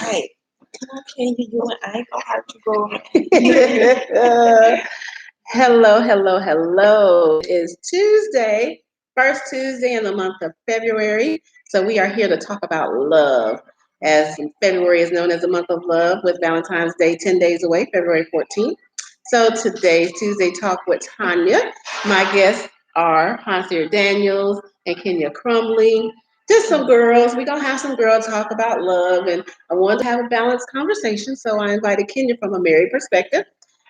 Right. Come on, Candy, you and I go hard to go. Hello. It is Tuesday, first Tuesday in the month of February. So we are here to talk about love. As February is known as the month of love, with Valentine's Day 10 days away, February 14th. So today's Tuesday Talk with Tonia. My guests are Hansier Daniels and Kenya Crumley. Just some girls. We're going to have some girl talk about love, and I wanted to have a balanced conversation, so I invited Kenya from a married perspective,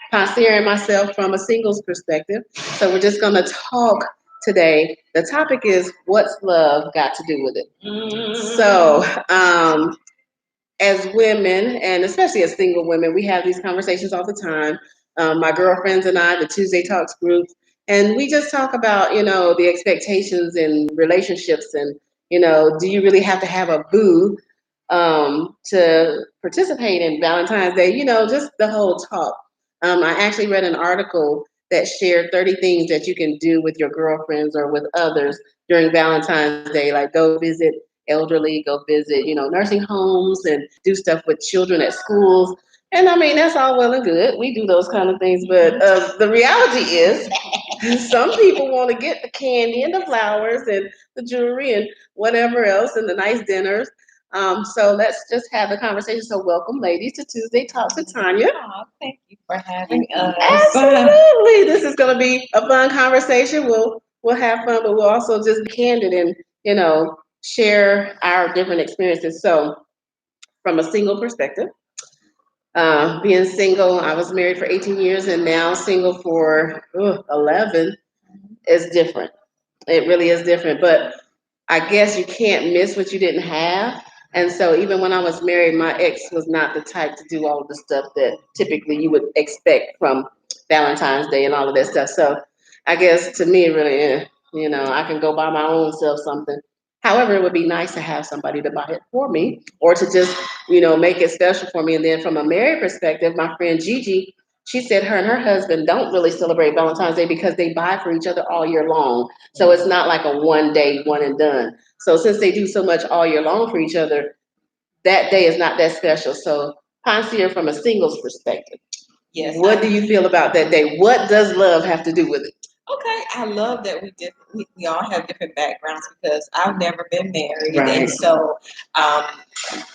Pastor and myself from a singles perspective. So we're just going to talk today. The topic is, what's love got to do with it? So, as women, and especially as single women, we have these conversations all the time. My girlfriends and I, the Tuesday Talks group, and we just talk about, the expectations in relationships, and, do you really have to have a boo to participate in Valentine's Day? Just the whole talk. I actually read an article that shared 30 things that you can do with your girlfriends or with others during Valentine's Day, like go visit elderly, go visit, nursing homes and do stuff with children at schools. And I mean, that's all well and good. We do those kind of things. But the reality is, some people want to get the candy and the flowers and the jewelry and whatever else and the nice dinners. So let's just have the conversation. So welcome, ladies, to Tuesday Talks with Tonia. Oh, thank you for having us. Absolutely. This is going to be a fun conversation. We'll have fun, but we'll also just be candid and, share our different experiences. So from a single perspective, being single, I was married for 18 years and now single for 11 is different. It really is different. But I guess you can't miss what you didn't have. And so even when I was married, my ex was not the type to do all of the stuff that typically you would expect from Valentine's Day and all of that stuff. So I guess to me, it really, I can go buy my own self something. However, it would be nice to have somebody to buy it for me or to just, make it special for me. And then from a married perspective, my friend Gigi, she said her and her husband don't really celebrate Valentine's Day because they buy for each other all year long. So it's not like a one day, one and done. So since they do so much all year long for each other, that day is not that special. So Ponsier, from a singles perspective, Yes. what do you feel about that day? What does love have to do with it? Okay, I love that we all have different backgrounds because I've never been married, Right. and so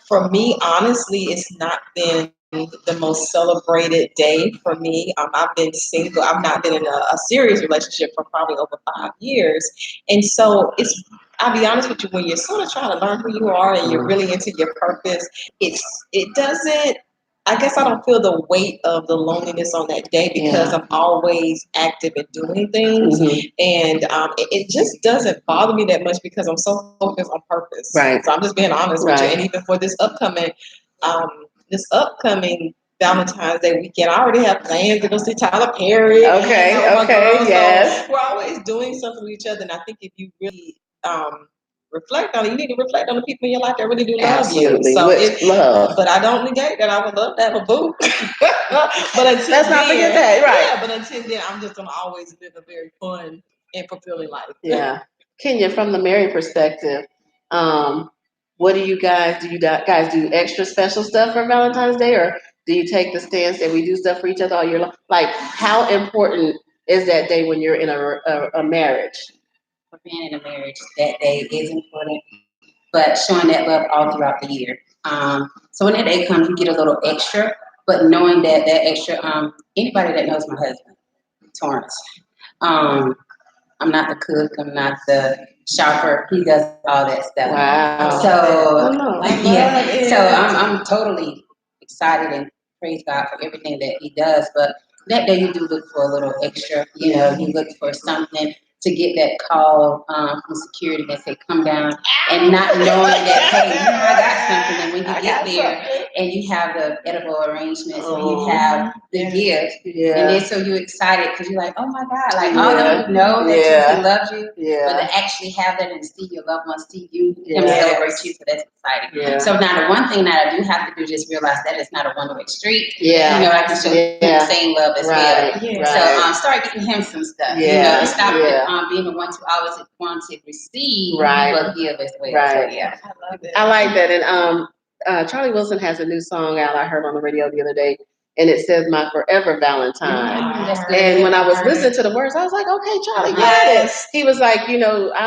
for me, honestly, it's not been the most celebrated day for me. I've been single. I've not been in a serious relationship for probably over 5 years, and so it's. I'll be honest with you. When you're sort of trying to learn who you are and you're really into your purpose, it doesn't. I guess I don't feel the weight of the loneliness on that day because I'm always active and doing things, and it just doesn't bother me that much because I'm so focused on purpose. Right. So I'm just being honest with you. And even for this upcoming Valentine's Day weekend, I already have plans to go see Tyler Perry. Okay, yes. So we're always doing something with each other, and I think if you really reflect on it, you need to reflect on the people in your life that really do love Absolutely. you. So love. but I don't negate that I would love to have a boo. But until Let's not forget that, right? Yeah, but until then, I'm just gonna always live a very fun and fulfilling life. Yeah. Kenya, from the married perspective, what do you guys do extra special stuff for Valentine's Day, or do you take the stance that we do stuff for each other all year long? Like, how important is that day when you're in a marriage? For being in a marriage, that day is important, but showing that love all throughout the year. So when that day comes, you get a little extra, but knowing that extra, anybody that knows my husband, Torrance, I'm not the cook, I'm not the shopper. He does all that stuff. Wow. So yeah, so I'm totally excited and praise God for everything that He does. But that day you do look for a little extra. You look for something to get that call from security that say come down, and not knowing that hey, I got something. And when you get there and you have the edible arrangements and you have the gift, and then so you're excited because you're like, oh my God, like although you know that he loves you, but to actually have that and see your loved ones see you, him celebrate you, so that's exciting. So now the one thing that I do have to do is realize that it's not a one-way street. I can show him the same love as well. So start getting him some stuff. Stop being the one to always want to receive, but give as well. Right. So, I like that. And Charlie Wilson has a new song out I heard on the radio the other day, and it says "My Forever Valentine." And when I was listening to the words, I was like, okay, Charlie got it. He was like, I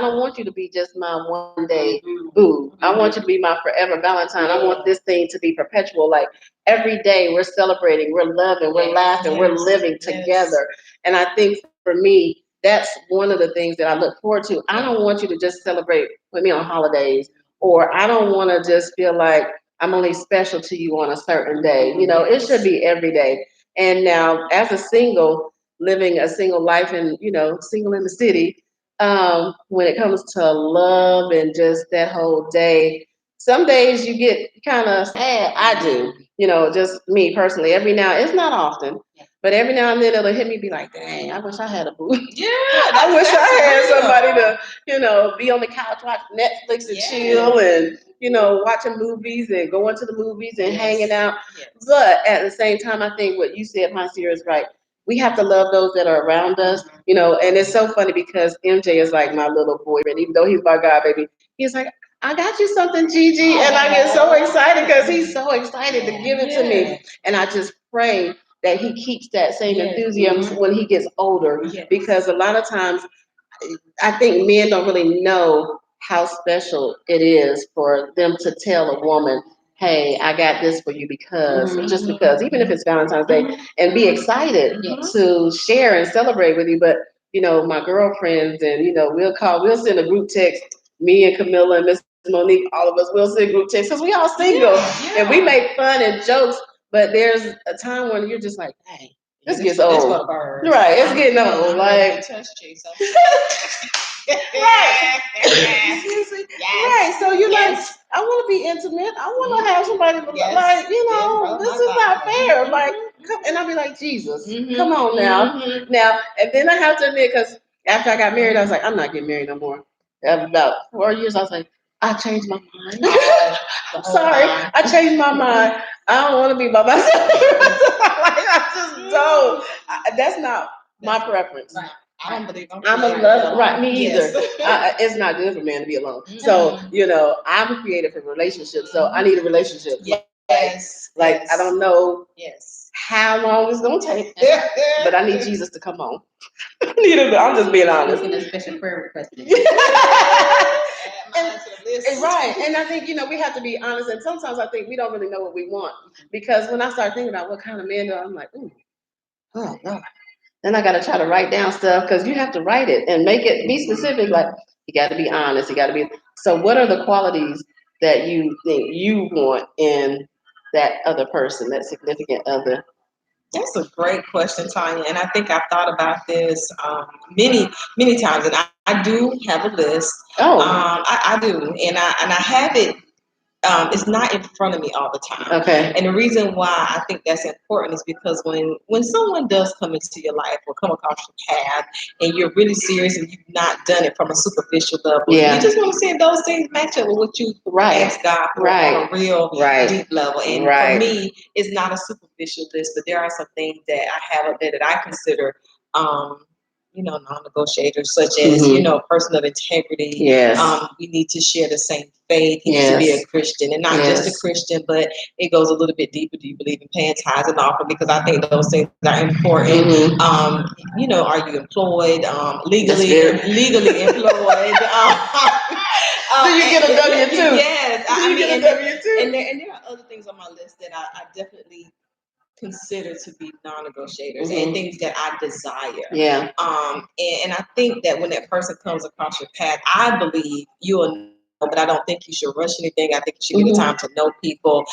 don't want you to be just my one day boo. I want you to be my forever Valentine. I want this thing to be perpetual. Like every day we're celebrating, we're loving, we're laughing, we're living together. And I think for me, that's one of the things that I look forward to. I don't want you to just celebrate with me on holidays, or I don't want to just feel like I'm only special to you on a certain day. It should be every day. And now, as a single, living a single life and, single in the city, when it comes to love and just that whole day, some days you get kind of sad. I do, just me personally. Every now, it's not often, but every now and then it'll hit me, be like, dang, I wish I had a boo. Yeah, I wish I had somebody to, be on the couch, watch Netflix and chill and, watching movies and going to the movies and hanging out. But at the same time, I think what you said, Monsieur, is right. We have to love those that are around us, and it's so funny because MJ is like my little boyfriend, even though he's my god baby. He's like, I got you something, Gigi. And I get so excited because he's so excited to give it to me. And I just pray that he keeps that same enthusiasm when he gets older, because a lot of times I think men don't really know how special it is for them to tell a woman, hey, I got this for you because, just because, even if it's Valentine's Day, and be excited to share and celebrate with you. But, my girlfriends and, we'll send a group text, me and Camilla and Miss Monique, all of us, we'll send group texts because we all single and we make fun and jokes. But there's a time when you're just like, dang, this gets old. Right, it's getting old. Like, right. Right. So you're like, I want to be intimate. I want to have somebody like, this is not fair. Like, and I'll be like, Jesus, come on now. Now, and then I have to admit, because after I got married, I was like, I'm not getting married no more. After about 4 years, I was like, I changed my mind. Sorry, I changed my mind. I don't want to be by myself. I just don't. That's not my preference. Right. I don't believe I'm a lover. Right, me either. It's not good for a man to be alone. So, I'm created for relationships. So I need a relationship. Like I don't know how long it's going to take, but I need Jesus to come home. I'm just being honest. A special prayer request. Right. And I think, we have to be honest. And sometimes I think we don't really know what we want. Because when I start thinking about what kind of man I'm like, oh, no. Then I got to try to write down stuff because you have to write it and make it be specific. Like, you got to be honest. You got to be. So what are the qualities that you think you want in that other person, that significant other? That's a great question, Tonia. And I think I've thought about this many, many times. And I do have a list. I do. And I have it. It's not in front of me all the time. Okay. And the reason why I think that's important is because when someone does come into your life or come across your path and you're really serious and you've not done it from a superficial level, you just want to see if those things match up with what you ask God for on a real deep level. And for me, it's not a superficial list, but there are some things that I have up there that I consider non-negotiators, such as, person of integrity. Yes. We need to share the same faith. He needs to be a Christian, and not just a Christian, but it goes a little bit deeper. Do you believe in paying tithes and offering? Because I think those things are important. Are you employed? Legally employed. Do you get a W-2? Yes. Get a W-2? And there are other things on my list that I definitely consider to be non-negotiators and things that I desire. And I think that when that person comes across your path, I believe you'll know, but I don't think you should rush anything. I think you should give it time to know people,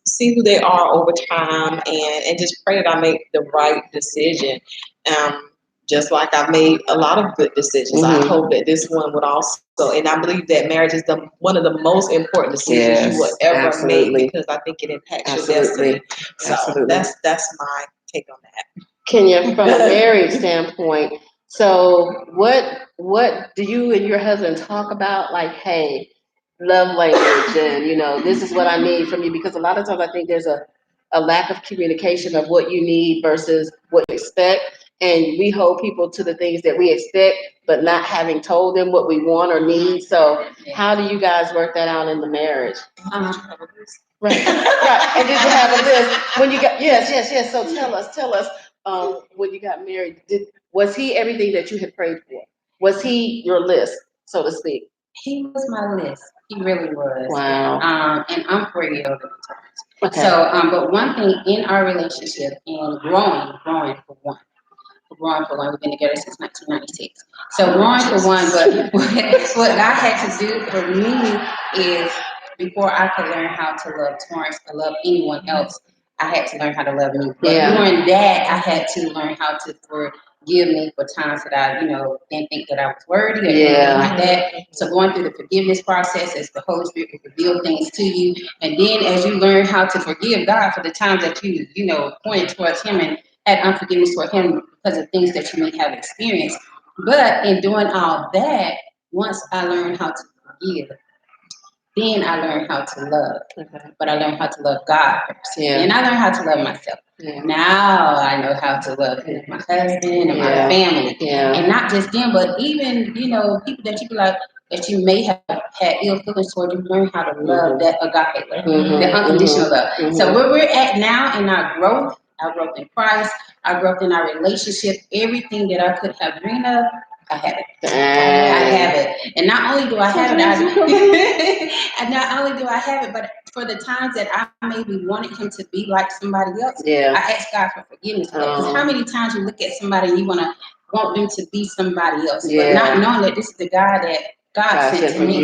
see who they are over time, and just pray that I make the right decision. Just like I've made a lot of good decisions. I hope that this one would also, and I believe that marriage is one of the most important decisions you will ever make, because I think it impacts your destiny. So that's my take on that. Kenya, from a marriage standpoint, so what do you and your husband talk about? Like, hey, love language, and this is what I need from you, because a lot of times I think there's a lack of communication of what you need versus what you expect. and we hold people to the things that we expect, but not having told them what we want or need. So how do you guys work that out in the marriage? Right, right. And did you have a list when you got? Yes. So tell us. When you got married, was he everything that you had prayed for? Was he your list, so to speak? He was my list. He really was. Wow. And I'm 4 years older than Terrence. Okay. So, but one thing in our relationship and growing for one. Growing for one, we've been together since 1996. So growing for one, but what God had to do for me is before I could learn how to love Torrance or love anyone else, I had to learn how to love me. But during that, I had to learn how to forgive me for times that I, didn't think that I was worthy or anything like that. So going through the forgiveness process as the Holy Spirit will reveal things to you. And then as you learn how to forgive God for the times that you, pointed towards Him and had unforgiveness toward Him because of things that you may have experienced. But in doing all that, once I learned how to forgive, then I learned how to love. But I learned how to love God first. And I learned how to love myself. Now I know how to love my husband and my family. And not just them, but even, people that you be like, that you may have had ill feelings toward, you learn how to love that agape love, the unconditional love. So where we're at now in our growth in Christ, our growth in our relationship, everything that I could have dreamed of, I have it. I have it. And not only do I have it, and not only do I have it, but for the times that I maybe wanted him to be like somebody else, I ask God for forgiveness for that. Because how many times you look at somebody and you want them to be somebody else, but not knowing that this is the God that God sent to me.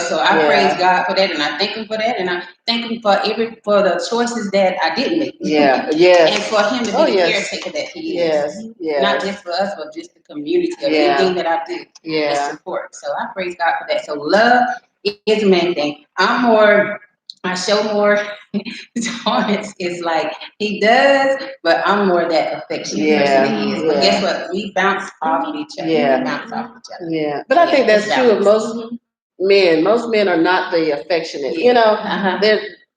So I praise God for that, and I thank Him for that, and I thank Him for the choices that I didn't make. And for Him to be the caretaker that He is. Not just for us, but just the community of anything that I do and support. So I praise God for that. So love is the main thing. I show more. Torrance is like he does, but I'm more that affectionate person than he is. But guess what? We bounce off each other. We bounce off each other. But I think that's true of most men. Most men are not the affectionate.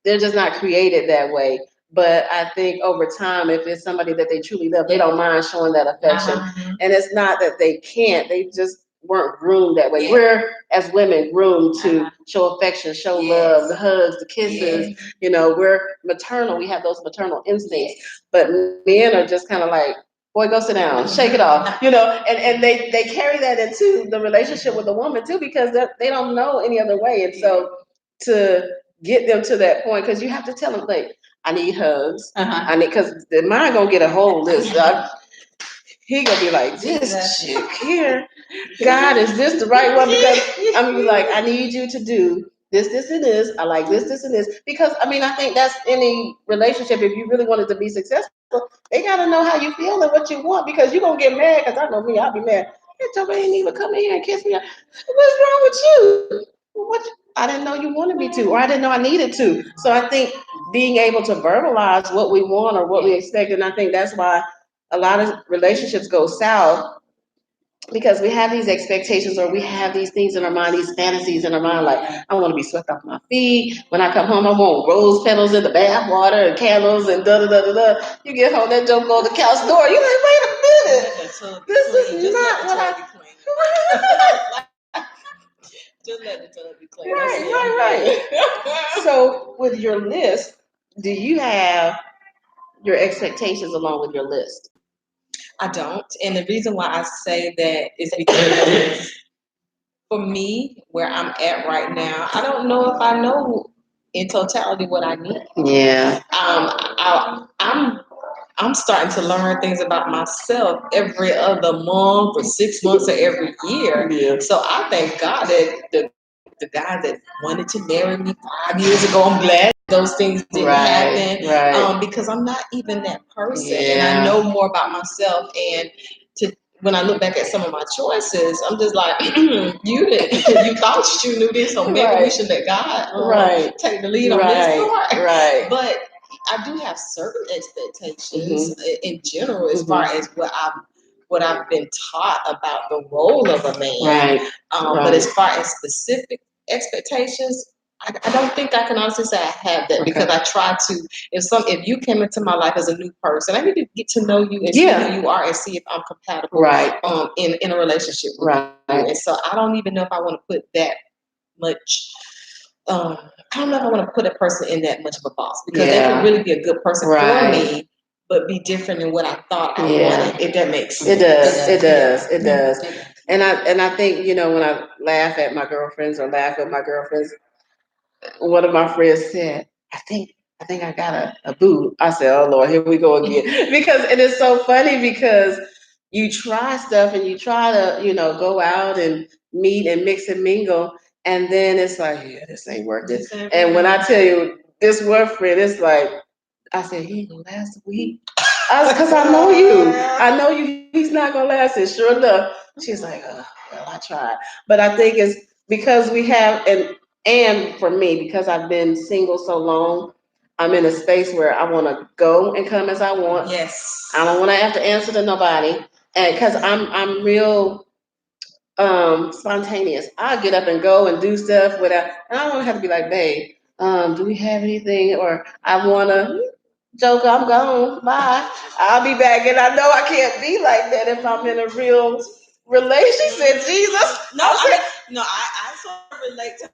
They're just not created that way. But I think over time, if it's somebody that they truly love, they don't mind showing that affection. And it's not that they can't; they just weren't groomed that way. We're, as women, groomed to show affection, show love, the hugs, the kisses. We're maternal. We have those maternal instincts. But men are just kind of like, boy, go sit down, shake it off. And they carry that into the relationship with the woman too, because they don't know any other way. And so to get them to that point, because you have to tell them, like, I need hugs. I need, because the mind gonna get a whole list. He gonna be like, this chick here, God, is this the right one? Because I'm gonna be like, I need you to do this, and this. I like this, and this. Because I think that's any relationship. If you really wanted to be successful, they gotta know how you feel and what you want. Because you're gonna get mad. Because I know me, I'll be mad. Bitch, I ain't even come in here and kiss me. What's wrong with you? I didn't know you wanted me to, or I didn't know I needed to. So I think being able to verbalize what we want or what we expect, and I think that's why a lot of relationships go south, because we have these expectations or we have these things in our mind, these fantasies in our mind, like, I want to be swept off my feet. When I come home, I want rose petals in the bath water and candles and da-da-da-da-da. You get home, that joke on the couch door. You're like, wait a minute. This is not what I... Just let the tub be clean. Right. So with your list, do you have your expectations along with your list? I don't. And the reason why I say that is because for me, where I'm at right now, I don't know if I know in totality what I need. I'm starting to learn things about myself every other month or 6 months or every year. So I thank God that the guy that wanted to marry me 5 years ago, I'm glad those things didn't happen. Because I'm not even that person. And I know more about myself. And when I look back at some of my choices, I'm just like, you thought you knew this, so maybe we should let God take the lead on this part. But I do have certain expectations in general as far as what I've been taught about the role of a man. But as far as specific expectations, I don't think I can honestly say I have that because I try to. If you came into my life as a new person, I need to get to know you and see who you are and see if I'm compatible. In a relationship with you. And so I don't even know if I want to put that much. I don't know if I want to put a person in that much of a box because they can really be a good person for me, but be different than what I thought I wanted. If that makes sense. It does. And I think, you know, when I laugh at my girlfriends or laugh at my girlfriends, one of my friends said, I think I got a boo. I said, oh Lord, here we go again. Because it is so funny because you try stuff and you try to, you know, go out and meet and mix and mingle. And then it's like, yeah, this ain't working. And when I tell you this one friend, it's like, I said, he ain't gonna last a week. Because I know you. I know you. He's not gonna last. And sure enough, she's like, oh, well, I tried. But I think it's because we have, and for me, because I've been single so long, I'm in a space where I want to go and come as I want. Yes. I don't want to have to answer to nobody, and because I'm real spontaneous. I'll get up and go and do stuff without, and I don't want to have to be like, babe, do we have anything? Or I want to. Joker, I'm gone. Bye. I'll be back. And I know I can't be like that if I'm in a real relationship. Jesus. No, I sort of relate to